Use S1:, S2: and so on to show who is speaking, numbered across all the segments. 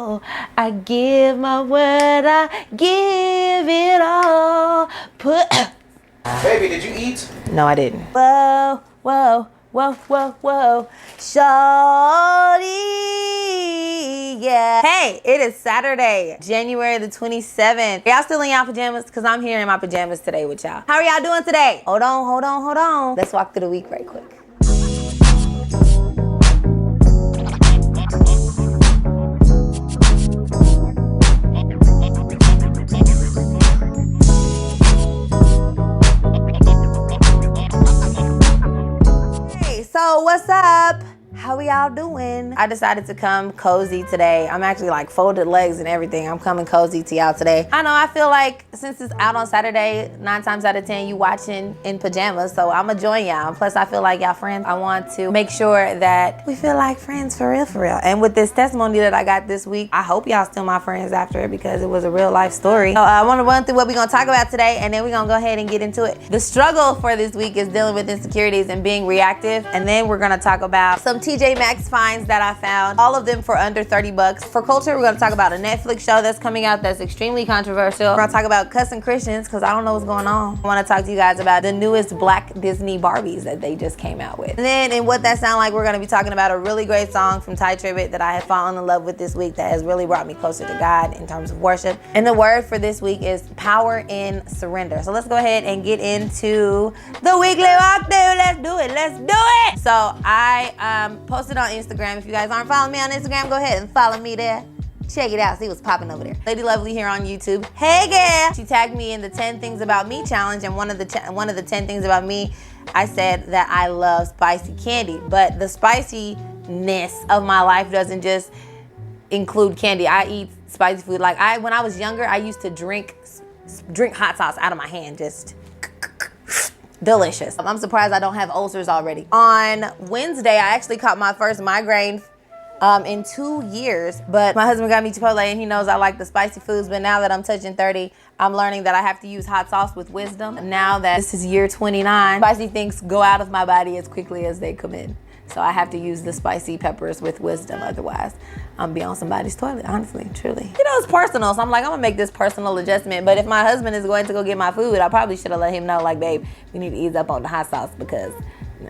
S1: all. I give my word, I give it all.
S2: Baby, did you eat?
S1: No, I didn't. Whoa, whoa, whoa, whoa, whoa. Shawty, yeah. Hey, it is Saturday, January the 27th. Y'all still in y'all pajamas? Because I'm here in my pajamas today with y'all. How are y'all doing today? Hold on, hold on, hold on. Let's walk through the week right quick. So what's up? How y'all doing? I decided to come cozy today. I'm actually like folded legs and everything. I'm coming cozy to y'all today. I know, I feel like since it's out on Saturday, 9 times out of 10 you watching in pajamas, so I'ma join y'all. Plus I feel like y'all friends. I want to make sure that we feel like friends for real. And with this testimony that I got this week, I hope y'all still my friends after it because it was a real life story. So I wanna run through what we're gonna talk about today and then we're gonna go ahead and get into it. The struggle for this week is dealing with insecurities and being reactive. And then we're gonna talk about some TJ Maxx finds that I found, all of them for under 30 bucks. For culture, we're gonna talk about a Netflix show that's coming out that's extremely controversial. We're gonna talk about cussing Christians because I don't know what's going on. I wanna talk to you guys about the newest Black Disney Barbies that they just came out with. And then in What That Sound Like, we're gonna be talking about a really great song from Ty Tribbett that I have fallen in love with this week that has really brought me closer to God in terms of worship. And the word for this week is power in surrender. So let's go ahead and get into the weekly walkthrough. Let's do it, let's do it. So I posted on Instagram. If you guys aren't following me on Instagram, go ahead and follow me there. Check it out, see what's popping over there. Lady Lovely here on YouTube. Hey girl! She tagged me in the 10 Things About Me challenge, and one of the 10 things about me, I said that I love spicy candy, but the spiciness of my life doesn't just include candy. I eat spicy food. Like when I was younger, I used to drink hot sauce out of my hand, just delicious. I'm surprised I don't have ulcers already. On Wednesday, I actually caught my first migraine in 2 years, but my husband got me Chipotle and he knows I like the spicy foods, but now that I'm touching 30, I'm learning that I have to use hot sauce with wisdom. Now that this is year 29, spicy things go out of my body as quickly as they come in. So I have to use the spicy peppers with wisdom, otherwise I'm be on somebody's toilet, honestly, truly. You know, it's personal, so I'm like, I'm gonna make this personal adjustment, but if my husband is going to go get my food, I probably should have let him know, like, babe, we need to ease up on the hot sauce because,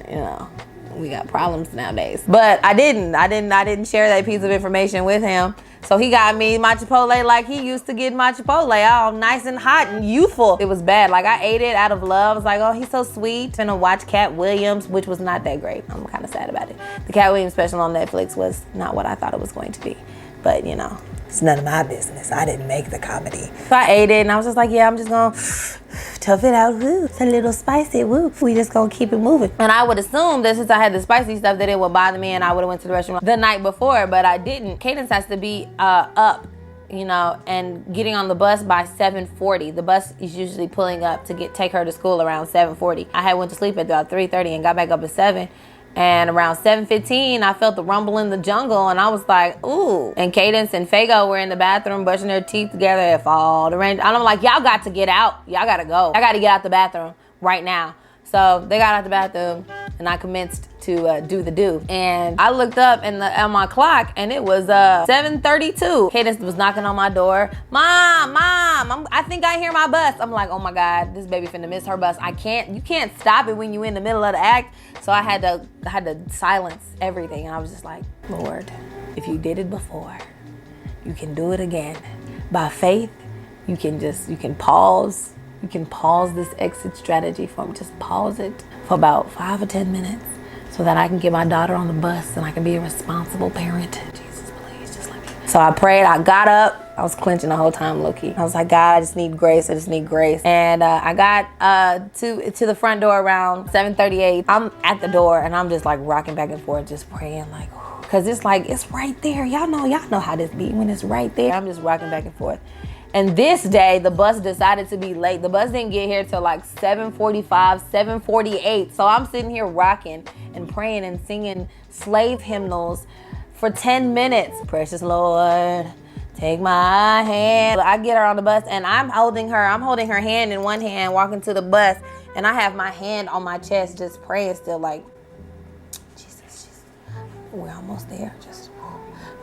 S1: you know, we got problems nowadays. But I didn't share that piece of information with him. So he got me my Chipotle like he used to get my Chipotle, all nice and hot and youthful. It was bad. Like I ate it out of love. I was like, oh, he's so sweet. Finna watch Cat Williams, which was not that great. I'm kind of sad about it. The Cat Williams special on Netflix was not what I thought it was going to be. But you know, it's none of my business. I didn't make the comedy. So I ate it and I was just like, yeah, I'm just gonna tough it out. Woo, it's a little spicy. Woo, we just gonna keep it moving. And I would assume that since I had the spicy stuff that it would bother me and I would have went to the restroom the night before, but I didn't. Cadence has to be up, you know, and getting on the bus by 7:40. The bus is usually pulling up to take her to school around 7:40. I had went to sleep at about 3:30 and got back up at 7. And around 7:15, I felt the rumble in the jungle, and I was like, ooh. And Cadence and Fago were in the bathroom brushing their teeth together if all the rain. And I'm like, y'all got to get out. Y'all got to go. I got to get out the bathroom right now. So they got out the bathroom, and I commenced to do the do. And I looked up on my clock, and it was 7:32. Cadence was knocking on my door. Mom, I think I hear my bus. I'm like, oh my God, this baby finna miss her bus. You can't stop it when you in the middle of the act. So I had to silence everything. And I was just like, Lord, if you did it before, you can do it again. By faith, you can pause. You can pause this exit strategy for me. Just pause it for about 5 or 10 minutes so that I can get my daughter on the bus and I can be a responsible parent. Jesus, please, just let me. So I prayed, I got up. I was clenching the whole time, low-key. I was like, God, I just need grace. And I got to the front door around 7:38. I'm at the door and I'm just like rocking back and forth, just praying like, cause it's like, it's right there. Y'all know how this be when it's right there. I'm just rocking back and forth. And this day, the bus decided to be late. The bus didn't get here till like 7:45, 7:48. So I'm sitting here rocking and praying and singing slave hymnals for 10 minutes. Precious Lord, take my hand. I get her on the bus and I'm holding her hand in one hand, walking to the bus. And I have my hand on my chest, just praying still like, Jesus, we're almost there. Just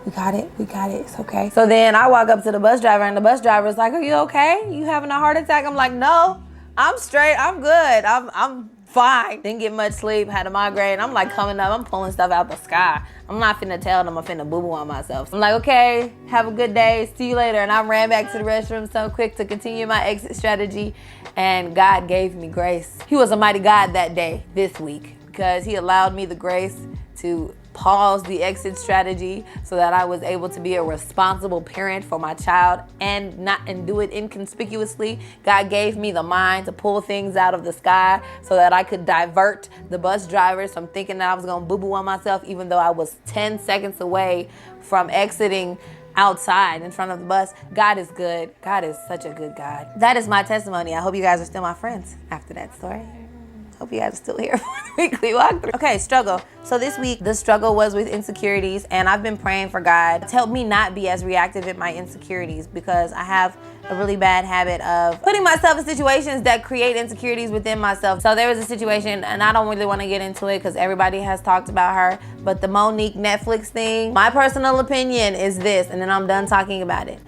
S1: We got it. It's okay. So then I walk up to the bus driver, and the bus driver is like, are you okay? You having a heart attack? I'm like, no, I'm straight. I'm good. I'm fine. Didn't get much sleep, had a migraine. I'm like coming up, I'm pulling stuff out the sky. I'm not finna tell them I'm finna boo-boo on myself. I'm like, okay, have a good day. See you later. And I ran back to the restroom so quick to continue my exit strategy. And God gave me grace. He was a mighty God that day, this week, because he allowed me the grace to pause the exit strategy so that I was able to be a responsible parent for my child and do it inconspicuously. God gave me the mind to pull things out of the sky so that I could divert the bus drivers from thinking that I was gonna boo-boo on myself, even though I was 10 seconds away from exiting outside in front of the bus. God is good. God is such a good God. That is my testimony. I hope you guys are still my friends after that story. Hope you guys are still here for the weekly walkthrough. Okay, struggle. So this week, the struggle was with insecurities, and I've been praying for God to help me not be as reactive in my insecurities, because I have a really bad habit of putting myself in situations that create insecurities within myself. So there was a situation, and I don't really want to get into it because everybody has talked about her, but the Monique Netflix thing, my personal opinion is this, and then I'm done talking about it.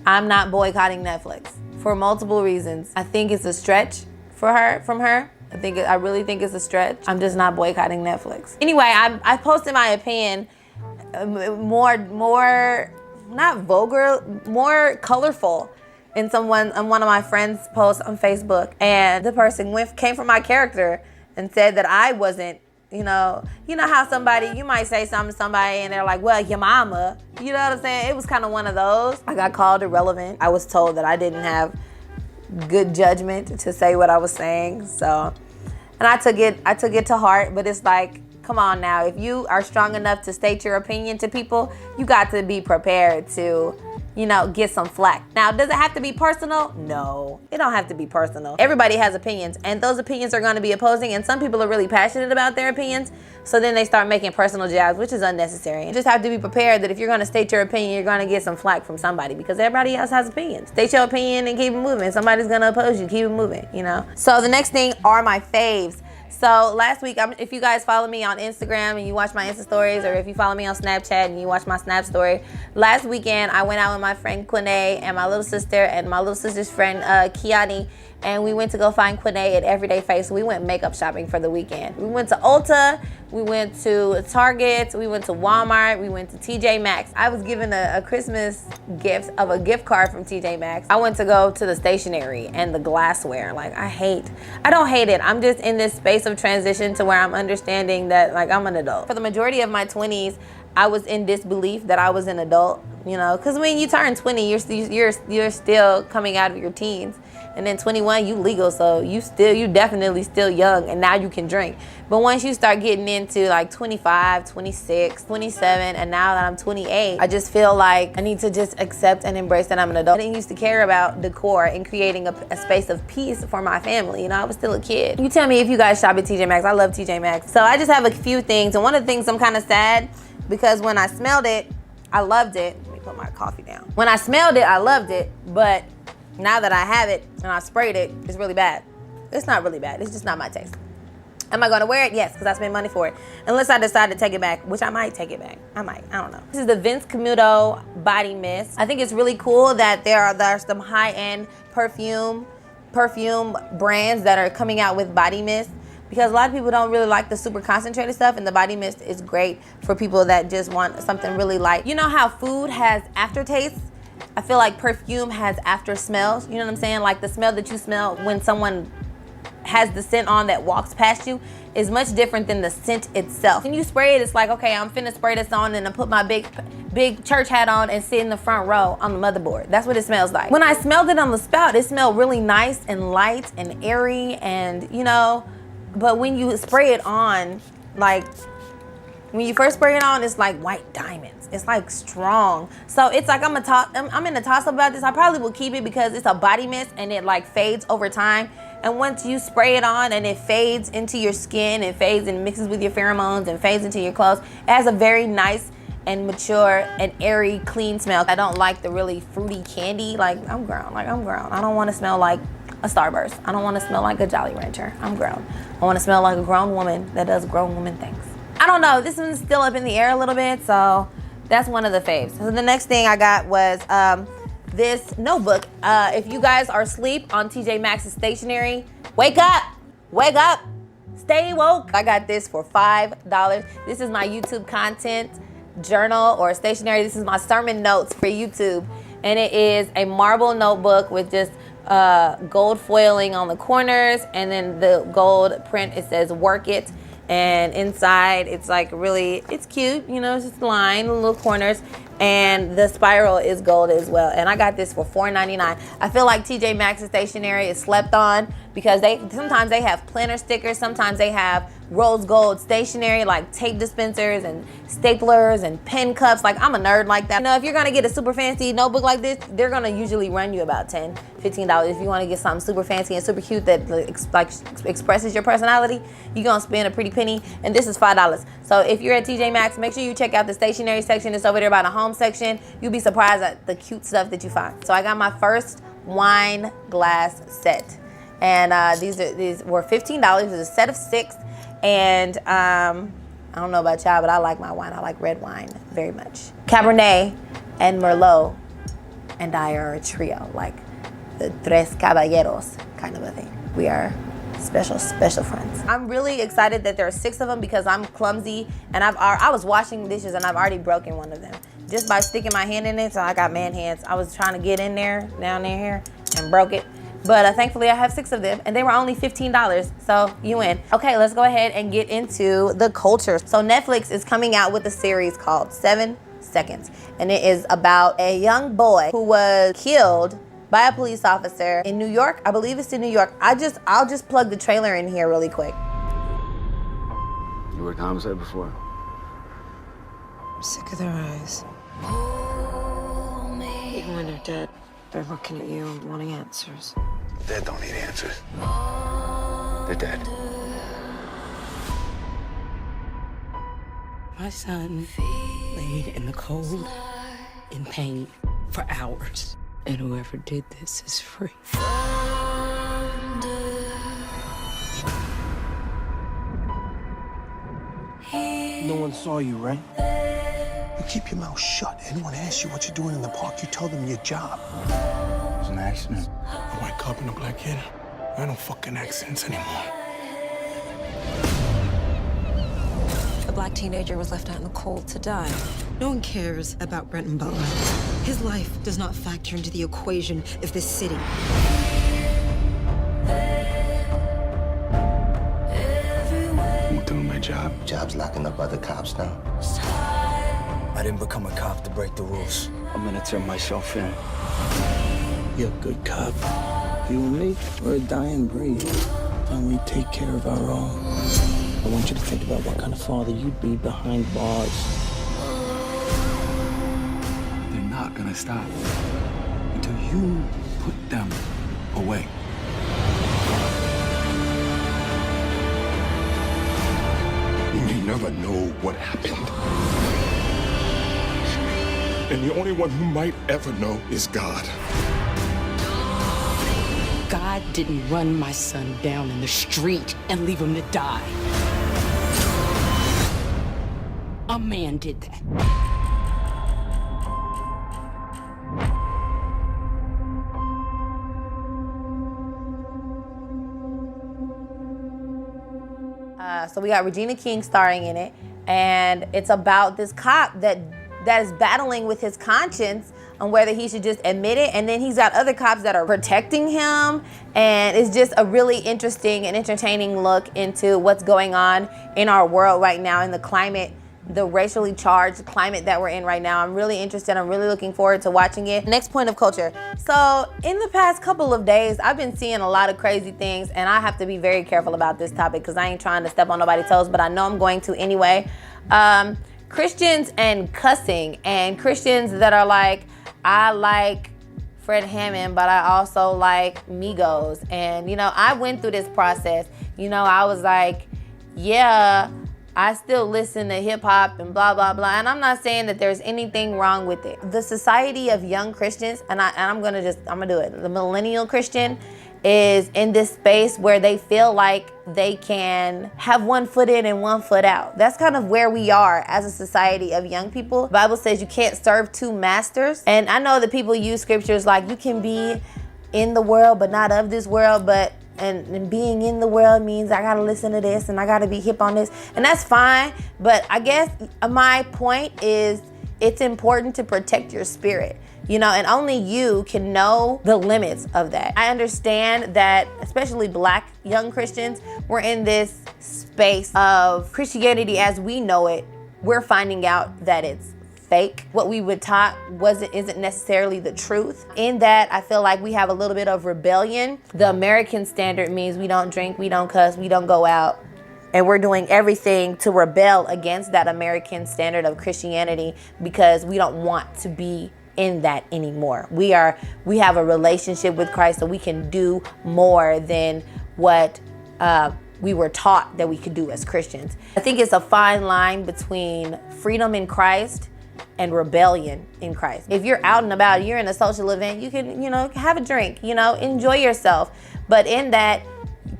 S1: I'm not boycotting Netflix for multiple reasons. I think it's a stretch from her. I really think it's a stretch. I'm just not boycotting Netflix. Anyway, I posted my opinion more not vulgar, more colorful on one of my friends' posts on Facebook. And the person came from my character and said that I wasn't, you know how you might say something to somebody and they're like, well, your mama, you know what I'm saying? It was kind of one of those. I got called irrelevant. I was told that I didn't have good judgment to say what I was saying. So, and I took it to heart, but it's like, come on now, if you are strong enough to state your opinion to people, you got to be prepared to, get some flack. Now, does it have to be personal? No, it don't have to be personal. Everybody has opinions, and those opinions are going to be opposing, and some people are really passionate about their opinions, so then they start making personal jabs, which is unnecessary. You just have to be prepared that if you're going to state your opinion, you're going to get some flack from somebody, because everybody else has opinions. State your opinion and keep it moving. Somebody's going to oppose you. Keep it moving, So the next thing are my faves. So last week, if you guys follow me on Instagram and you watch my Insta stories, or if you follow me on Snapchat and you watch my Snap story, last weekend I went out with my friend Quinay and my little sister and my little sister's friend Kiani, and we went to go find Quinay at Everyday Face. We went makeup shopping for the weekend. We went to Ulta, we went to Target, we went to Walmart, we went to TJ Maxx. I was given a Christmas gift of a gift card from TJ Maxx. I went to go to the stationery and the glassware. I don't hate it. I'm just in this space of transition to where I'm understanding that I'm an adult. For the majority of my 20s, I was in disbelief that I was an adult, because when you turn 20, you're still coming out of your teens. And then 21, you legal, so you definitely still young, and now you can drink. But once you start getting into 25, 26, 27, and now that I'm 28, I just feel like I need to just accept and embrace that I'm an adult. I didn't used to care about decor and creating a space of peace for my family. I was still a kid. You tell me if you guys shop at TJ Maxx. I love TJ Maxx. So I just have a few things, and one of the things I'm kind of sad, because when I smelled it, I loved it. Let me put my coffee down. When I smelled it, I loved it, but now that I have it and I sprayed it, it's really bad. It's not really bad. It's just not my taste. Am I going to wear it? Yes, because I spent money for it. Unless I decide to take it back, which I might take it back. I don't know. This is the Vince Camuto Body Mist. I think it's really cool that there's some high-end perfume brands that are coming out with body mist, because a lot of people don't really like the super concentrated stuff, and the body mist is great for people that just want something really light. You know how food has aftertaste? I feel like perfume has after smells. You know what I'm saying? Like the smell that you smell when someone has the scent on that walks past you is much different than the scent itself. When you spray it, it's like, okay, I'm finna spray this on and I put my big church hat on and sit in the front row on the motherboard. That's what it smells like. When I smelled it on the spout, it smelled really nice and light and airy, and but when you spray it on, when you first spray it on, it's like white diamonds. It's strong. So it's like I'm in a toss-up about this. I probably will keep it because it's a body mist and it fades over time. And once you spray it on and it fades into your skin, it fades and mixes with your pheromones and fades into your clothes, it has a very nice and mature and airy, clean smell. I don't like the really fruity candy. I'm grown. I don't want to smell like a Starburst. I don't want to smell like a Jolly Rancher. I'm grown. I want to smell like a grown woman that does grown woman things. I don't know. This one's still up in the air a little bit, so That's one of the faves. So the next thing I got was this notebook. If you guys are asleep on TJ Maxx's stationery, wake up, wake up, stay woke. I got this for $5. This is my YouTube content journal or stationery. This is my sermon notes for YouTube. And it is a marble notebook with just gold foiling on the corners, and then the gold print, it says work it. And inside it's like really, it's cute, you know, it's just lined, little corners, and the spiral is gold as well. And I got this for $4.99. I feel like TJ Maxx stationery is slept on because sometimes they have planner stickers, sometimes they have rose gold stationery like tape dispensers and staplers and pen cups. Like, I'm a nerd like that. You know, if you're gonna get a super fancy notebook like this, they're gonna usually run you about $10, $15. If you wanna get something super fancy and super cute that expresses your personality, you're gonna spend a pretty penny, and this is $5. So if you're at TJ Maxx, make sure you check out the stationery section. It's over there by the home section. You'll be surprised at the cute stuff that you find. So I got my first wine glass set, and these were $15. It was a set of 6. And I don't know about y'all, but I like my wine. I like red wine very much. Cabernet and Merlot and I are a trio, like the Tres Caballeros kind of a thing. We are special friends. I'm really excited that there are 6 of them because I'm clumsy, and I was washing dishes and I've already broken one of them just by sticking my hand in it. So I got man hands. I was trying to get in there, down in here, and broke it. But thankfully I have 6 of them, and they were only $15, so you win. Okay, let's go ahead and get into the culture. So Netflix is coming out with a series called 7 Seconds, and it is about a young boy who was killed by a police officer in New York. I believe it's in New York. I'll just plug the trailer in here really quick.
S3: You worked homicide before?
S4: I'm sick of their eyes. Even when they're dead, they're looking at you and wanting answers.
S3: Dead don't need answers. They're dead.
S5: My son laid in the cold, in pain, for hours. And whoever did this is free.
S6: No one saw you, right?
S7: You keep your mouth shut. Anyone asks you what you're doing in the park, you tell them your job.
S3: It was an accident.
S7: A white cop and a black kid. I don't fucking accents anymore.
S4: A black teenager was left out in the cold to die.
S8: No one cares about Brenton Butler. His life does not factor into the equation of this city.
S3: I'm doing my job.
S6: Job's locking up other cops now.
S9: I didn't become a cop to break the rules.
S3: I'm gonna turn myself in.
S6: You're a good cop. You and me, we're a dying breed. And we take care of our own. I want you to think about what kind of father you'd be behind bars.
S3: They're not gonna stop until you put them away.
S7: You may never know what happened. And the only one who might ever know is God.
S5: God didn't run my son down in the street and leave him to die. A man did that.
S1: So we got Regina King starring in it, and it's about this cop that is battling with his conscience on whether he should just admit it, and then he's got other cops that are protecting him, and it's just a really interesting and entertaining look into what's going on in our world right now, in the climate, the racially charged climate that we're in right now. I'm really interested. I'm really looking forward to watching it. Next point of culture. So in the past couple of days, I've been seeing a lot of crazy things, and I have to be very careful about this topic because I ain't trying to step on nobody's toes, but I know I'm going to anyway. Christians and cussing, and Christians that are like, I like Fred Hammond, but I also like Migos. And, you know, I went through this process. You know, I was like, yeah, I still listen to hip hop and blah, blah, blah. And I'm not saying that there's anything wrong with it. The society of young Christians, and I'm gonna do it, the millennial Christian is in this space where they feel like they can have one foot in and one foot out. That's kind of where we are as a society of young people. The Bible says you can't serve two masters. And I know that people use scriptures like you can be in the world but not of this world, but and being in the world means I gotta listen to this and I gotta be hip on this, and that's fine. But I guess my point is it's important to protect your spirit, you know, and only you can know the limits of that. I understand that, especially Black young Christians, we're in this space of Christianity as we know it. We're finding out that it's fake. What we were taught isn't necessarily the truth. In that, I feel like we have a little bit of rebellion. The American standard means we don't drink, we don't cuss, we don't go out. And we're doing everything to rebel against that American standard of Christianity because we don't want to be in that anymore. We have a relationship with Christ, so we can do more than what we were taught that we could do as Christians. I think it's a fine line between freedom in Christ and rebellion in Christ. If you're out and about, you're in a social event, you can, have a drink, enjoy yourself. But in that,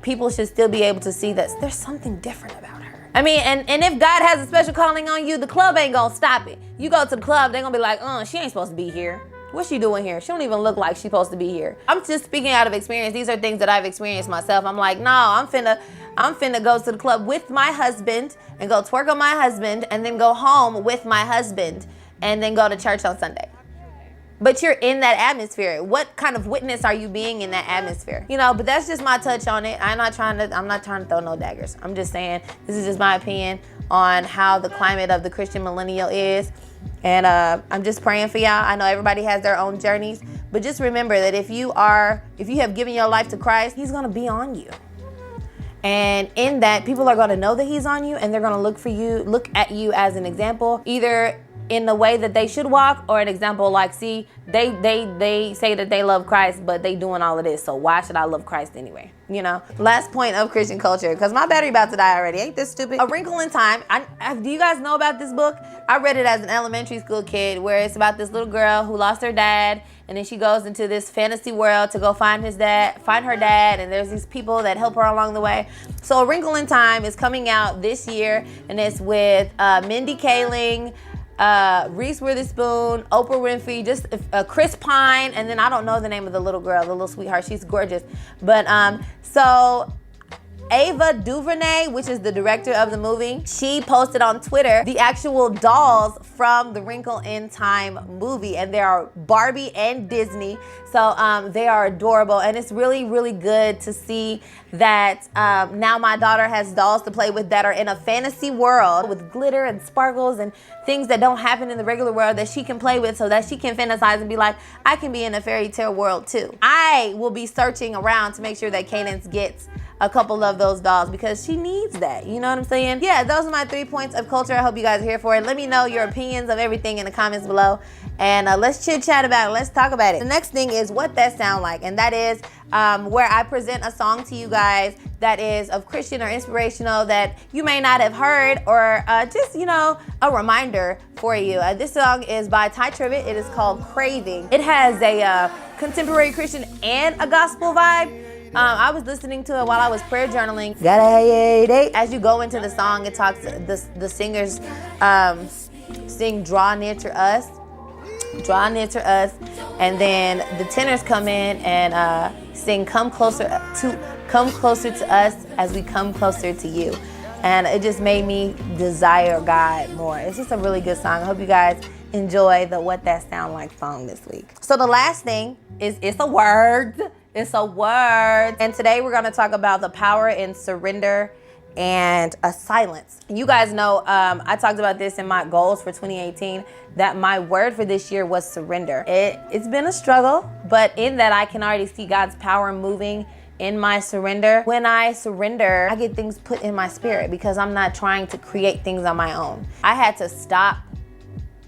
S1: people should still be able to see that there's something different about her. I mean, and if God has a special calling on you, the club ain't gonna stop it. You go to the club, they're gonna be like, she ain't supposed to be here. What's she doing here? She don't even look like she's supposed to be here. I'm just speaking out of experience. These are things that I've experienced myself. I'm like, no, I'm finna go to the club with my husband and go twerk on my husband and then go home with my husband and then go to church on Sunday. But you're in that atmosphere. What kind of witness are you being in that atmosphere? But that's just my touch on it. I'm not trying to throw no daggers. I'm just saying this is just my opinion on how the climate of the Christian millennial is. And I'm just praying for y'all. I know everybody has their own journeys, but just remember that if you have given your life to Christ, he's gonna be on you. And in that, people are gonna know that he's on you, and they're gonna look at you as an example, either in the way that they should walk, or an example like, see, they say that they love Christ, but they doing all of this, so why should I love Christ anyway? Last point of Christian culture, because my battery about to die already. Ain't this stupid? A Wrinkle in Time. Do you guys know about this book? I read it as an elementary school kid, where it's about this little girl who lost her dad, and then she goes into this fantasy world to go find her dad, and there's these people that help her along the way. So A Wrinkle in Time is coming out this year, and it's with Mindy Kaling, Reese Witherspoon, Oprah Winfrey, just Chris Pine, and then I don't know the name of the little girl, the little sweetheart. She's gorgeous. But so Ava DuVernay, which is the director of the movie, she posted on Twitter the actual dolls from the Wrinkle in Time movie, and they are Barbie and Disney. So they are adorable, and it's really, really good to see that now my daughter has dolls to play with that are in a fantasy world with glitter and sparkles and things that don't happen in the regular world that she can play with, so that she can fantasize and be like, I can be in a fairy tale world too. I will be searching around to make sure that Cadence gets a couple of those dolls because she needs that. You know what I'm saying? Yeah, those are my 3 points of culture. I hope you guys are here for it. Let me know your opinions of everything in the comments below, and let's chit chat about it. Let's talk about it. The next thing is what that sound like, and that is where I present a song to you guys that is of Christian or inspirational that you may not have heard, or just, a reminder for you. This song is by Ty Tribbett. It is called Craving. It has a contemporary Christian and a gospel vibe. I was listening to it while I was prayer journaling. As you go into the song, it talks, the singers sing Draw Near to Us, and then the tenors come in and sing Come closer to us as we come closer to you. And it just made me desire God more. It's just a really good song. I hope you guys enjoy the What That Sound Like song this week. So the last thing is, it's a word. And today we're gonna talk about the power in surrender and a silence. You guys know, I talked about this in my goals for 2018, that my word for this year was surrender. It's been a struggle, but in that I can already see God's power moving in my surrender. When I surrender, I get things put in my spirit because I'm not trying to create things on my own. I had to stop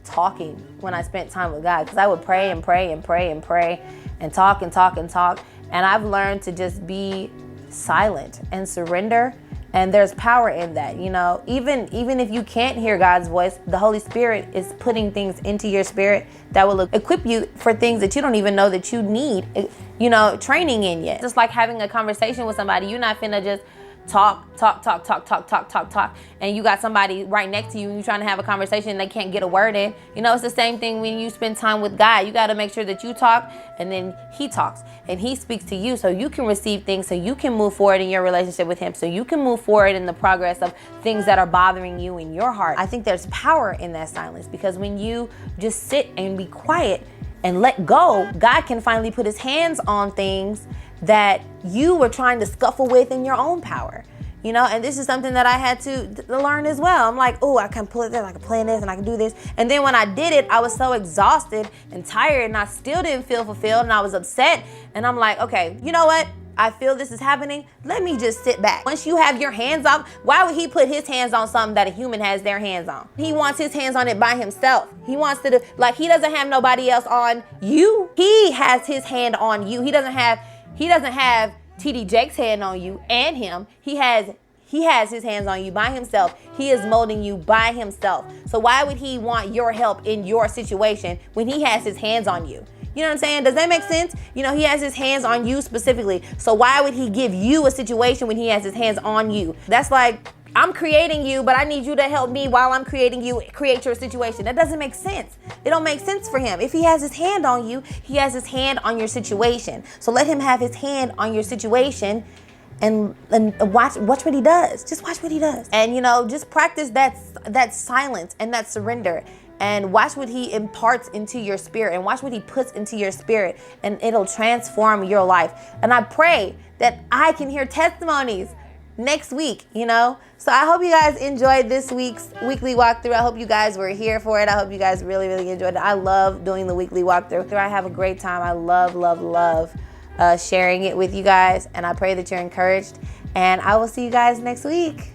S1: talking when I spent time with God, because I would pray and pray and pray and pray and talk and talk and talk. And I've learned to just be silent and surrender And there's power in that, you know. Even if you can't hear God's voice, the Holy Spirit is putting things into your spirit that will equip you for things that you don't even know that you need, you know, training in yet. Just like having a conversation with somebody, you're not finna just talk, and you got somebody right next to you and you're trying to have a conversation and they can't get a word in. You know, it's the same thing when you spend time with God. You got to make sure that you talk and then he talks and he speaks to you so you can receive things, so you can move forward in your relationship with him, so you can move forward in the progress of things that are bothering you in your heart. I think there's power in that silence, because when you just sit and be quiet and let go, God can finally put his hands on things that you were trying to scuffle with in your own power. You know, and this is something that I had to learn as well. I'm like, oh, I can pull this, I can plan this, and I can do this. And then when I did it, I was so exhausted and tired, and I still didn't feel fulfilled, and I was upset. And I'm like, okay, you know what? I feel this is happening. Let me just sit back. Once you have your hands off, why would he put his hands on something that a human has their hands on? He wants his hands on it by himself. He wants to do, like, he doesn't have nobody else on you. He has his hand on you. He doesn't have TD Jake's hand on you and him. He has his hands on you by himself. He is molding you by himself. So why would he want your help in your situation when he has his hands on you? You know what I'm saying? Does that make sense? You know, he has his hands on you specifically. So why would he give you a situation when he has his hands on you? That's like, I'm creating you, but I need you to help me while I'm creating you, create your situation. That doesn't make sense. It don't make sense for him. If he has his hand on you, he has his hand on your situation. So let him have his hand on your situation and watch what he does. Just watch what he does. And, you know, just practice that silence and that surrender. And watch what he imparts into your spirit, and watch what he puts into your spirit, and it'll transform your life. And I pray that I can hear testimonies next week, you know? So I hope you guys enjoyed this week's weekly walkthrough. I hope you guys were here for it. I hope you guys really, really enjoyed it. I love doing the weekly walkthrough. I have a great time. I love sharing it with you guys. And I pray that you're encouraged. And I will see you guys next week.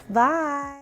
S1: Bye.